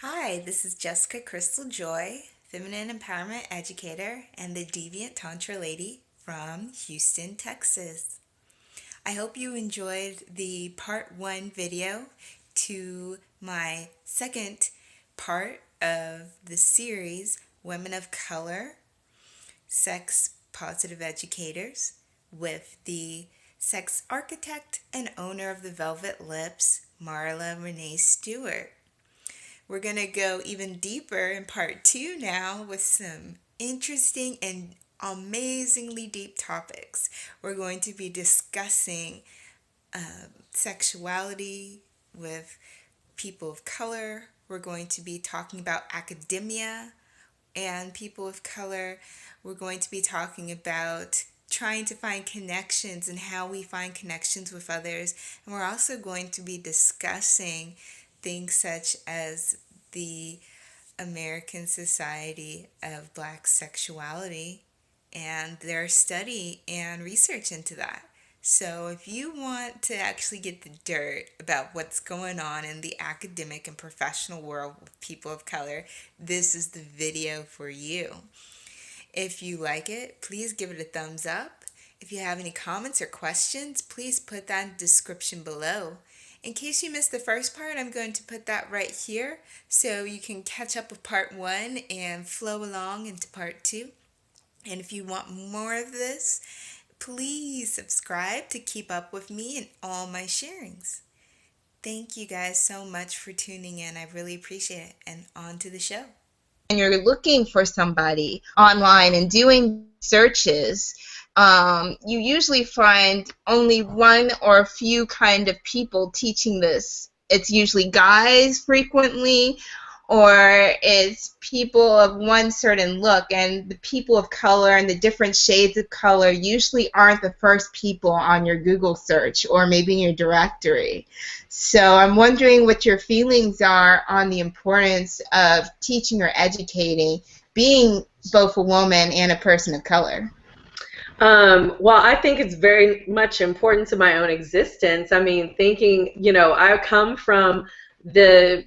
Hi, this is Jessica Crystal Joy, Feminine Empowerment Educator and the Deviant Tantra Lady from Houston, Texas. I hope you enjoyed the part one video to my second part of the series, Women of Color, Sex Positive Educators, with the sex architect and owner of the Velvet Lips, Marla Renee Stewart. We're going to go even deeper in part two now with some interesting and amazingly deep topics. We're going to be discussing sexuality with people of color. We're going to be talking about academia and people of color. We're going to be talking about trying to find connections and how we find connections with others. And we're also going to be discussing things such as the American Society of Black Sexuality and their study and research into that. So, if you want to actually get the dirt about what's going on in the academic and professional world with people of color, this is the video for you. If you like it, please give it a thumbs up. If you have any comments or questions, please put that in the description below. In case you missed the first part, I'm going to put that right here so you can catch up with part one and flow along into part two. And if you want more of this, please subscribe to keep up with me and all my sharings. Thank you guys so much for tuning in. I really appreciate it. And on to the show. And you're looking for somebody online and doing searches, you usually find only one or a few kind of people teaching this. It's usually guys frequently, or it's people of one certain look, and the people of color and the different shades of color usually aren't the first people on your Google search or maybe in your directory. So I'm wondering what your feelings are on the importance of teaching or educating, being both a woman and a person of color. Well, I think it's very much important to my own existence. I mean, I come from the,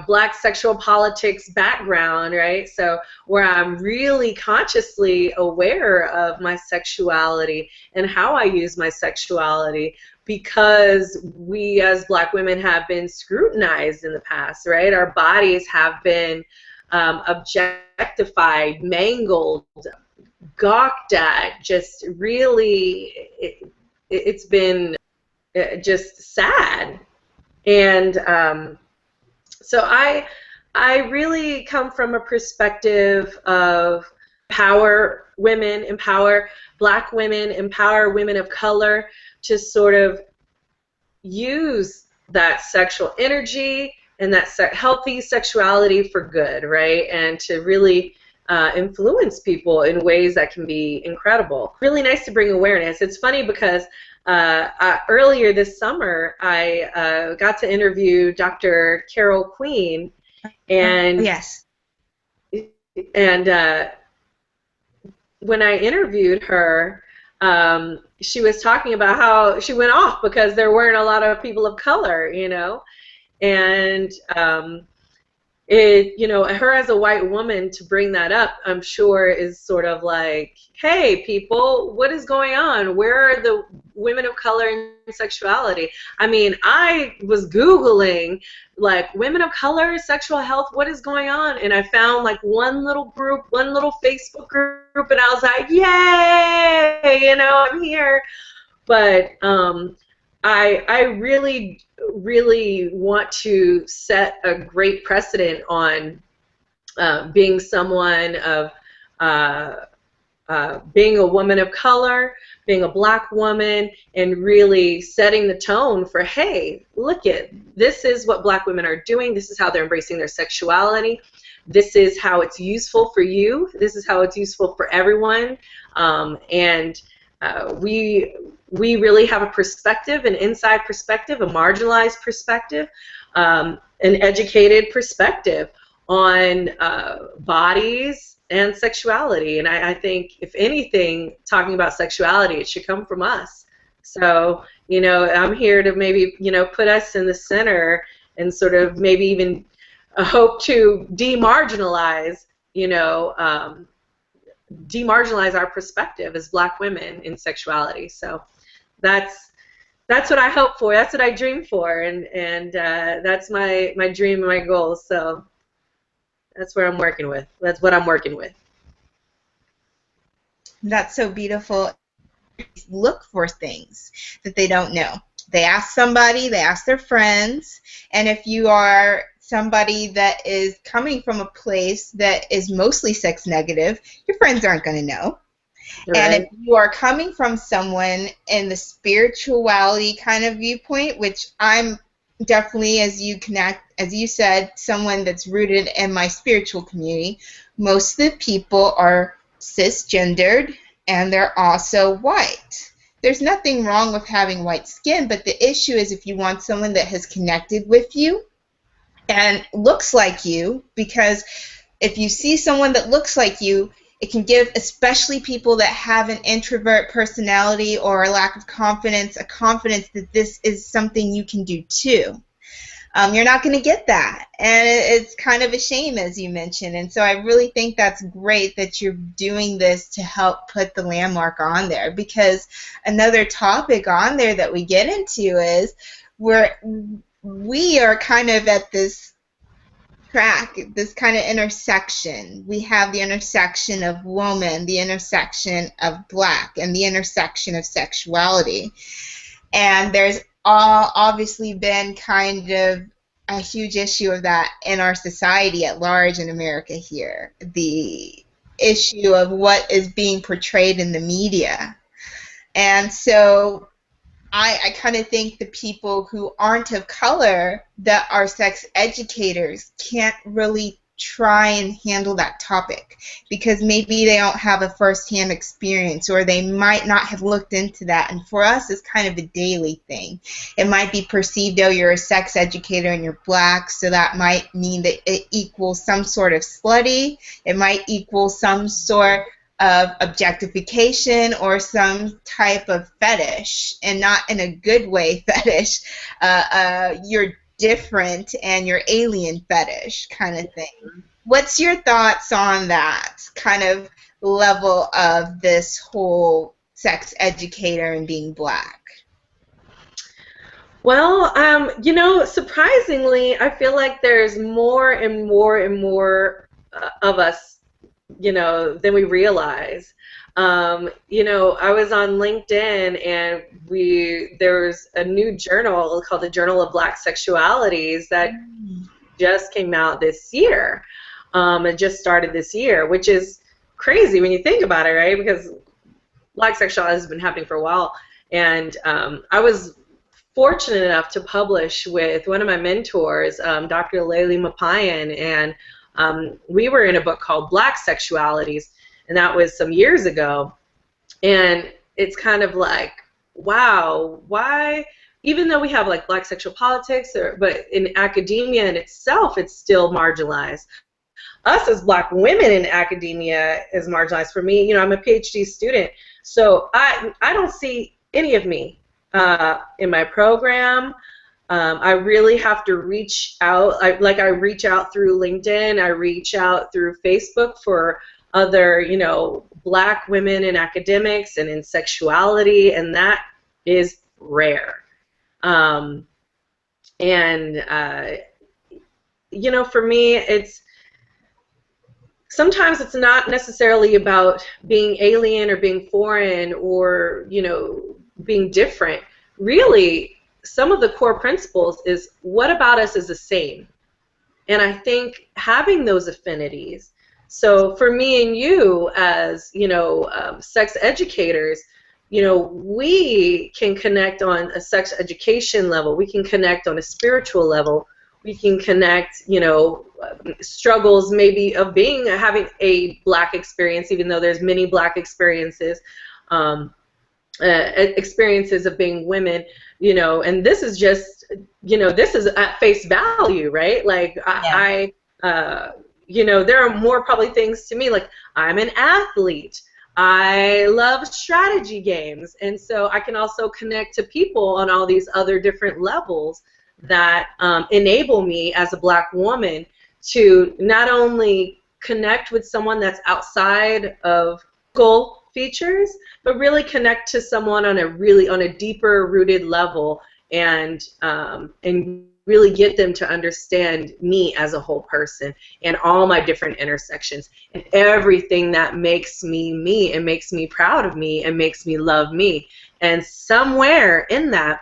Black sexual politics background, right? So where I'm really consciously aware of my sexuality and how I use my sexuality, because we as Black women have been scrutinized in the past, right? Our bodies have been objectified, mangled, gawked at. Just really, it's been just sad. And so I really come from a perspective of empower women, empower Black women, empower women of color to sort of use that sexual energy and that healthy sexuality for good, right? And to really influence people in ways that can be incredible. Really nice to bring awareness. It's funny because earlier this summer I got to interview Dr. Carol Queen, and Yes. and when I interviewed her, she was talking about how she went off because there weren't a lot of people of color, and her as a white woman to bring that up, I'm sure is sort of like, hey, people, what is going on? Where are the women of color in sexuality? I mean, I was Googling, like, women of color, sexual health, what is going on? And I found, like, one little group, one little Facebook group, and I was like, yay, I'm here. But I really, really want to set a great precedent on being someone of being a woman of color, being a Black woman, and really setting the tone for, hey, look it, this is what Black women are doing, this is how they're embracing their sexuality, this is how it's useful for you, this is how it's useful for everyone, and we really have a perspective, an inside perspective, a marginalized perspective, an educated perspective on bodies and sexuality. And I think, if anything, talking about sexuality, it should come from us. So, I'm here to maybe, put us in the center and sort of maybe even hope to demarginalize, demarginalize our perspective as Black women in sexuality. So that's what I hope for. That's what I dream for, and that's my dream and my goal. So that's what I'm working with. That's so beautiful. Look for things that they don't know. They ask somebody, they ask their friends, and if you are somebody that is coming from a place that is mostly sex negative, your friends aren't going to know. And if Right. you are coming from someone in the spirituality kind of viewpoint, which I'm definitely, as you said, someone that's rooted in my spiritual community, most of the people are cisgendered and they're also white. There's nothing wrong with having white skin, but the issue is if you want someone that has connected with you and looks like you, because if you see someone that looks like you, it can give, especially people that have an introvert personality or a lack of confidence, a confidence that this is something you can do too. You're not going to get that. And it's kind of a shame, as you mentioned. And so I really think that's great that you're doing this to help put the landmark on there. Because another topic on there that we get into is we are kind of at this track, this kind of intersection. We have the intersection of woman, the intersection of Black, and the intersection of sexuality. And there's obviously been kind of a huge issue of that in our society at large in America here. The issue of what is being portrayed in the media. And so I kind of think the people who aren't of color that are sex educators can't really try and handle that topic because maybe they don't have a first-hand experience or they might not have looked into that. And for us, it's kind of a daily thing. It might be perceived, oh, you're a sex educator and you're Black, so that might mean that it equals some sort of slutty. It might equal some sort of objectification or some type of fetish, and not in a good way fetish. You're different and you're alien fetish kind of thing. What's your thoughts on that kind of level of this whole sex educator and being Black? Well, surprisingly, I feel like there's more and more and more of us, than we realize. I was on LinkedIn and there's a new journal called the Journal of Black Sexualities that just came out this year. It just started this year, which is crazy when you think about it, right? Because Black sexuality has been happening for a while. And I was fortunate enough to publish with one of my mentors, Dr. Layli Mapayan, and we were in a book called Black Sexualities, and that was some years ago. And it's kind of like, wow, why, even though we have like Black sexual politics, but in academia in itself, it's still marginalized. Us as Black women in academia is marginalized. For me, I'm a PhD student, so I don't see any of me in my program. I really have to reach out. I reach out through LinkedIn. I reach out through Facebook for other, Black women in academics and in sexuality, and that is rare. For me, sometimes it's not necessarily about being alien or being foreign or, being different. Really, some of the core principles is what about us is the same. And I think having those affinities, so for me and you as, sex educators, we can connect on a sex education level. We can connect on a spiritual level. We can connect, struggles maybe of having a Black experience, even though there's many Black experiences, experiences of being women, and this is just, this is at face value, right? Like yeah. There are more probably things to me, like I'm an athlete. I love strategy games, and so I can also connect to people on all these other different levels that enable me as a Black woman to not only connect with someone that's outside of goal features, but really connect to someone on a deeper rooted level, and really get them to understand me as a whole person and all my different intersections and everything that makes me me and makes me proud of me and makes me love me. And somewhere in that,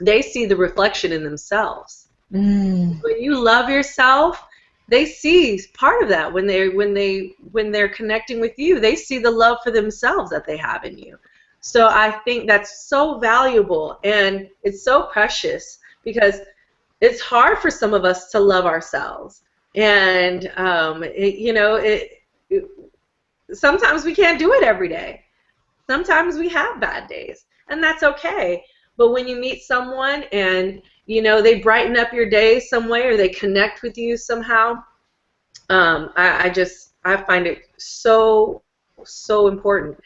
they see the reflection in themselves. Mm. When you love yourself, they see part of that. When they're connecting with you, they see the love for themselves that they have in you. So I think that's so valuable, and it's so precious, because it's hard for some of us to love ourselves, and sometimes we can't do it every day. Sometimes we have bad days, and that's okay. But when you meet someone and they brighten up your day some way, or they connect with you somehow, I find it so important.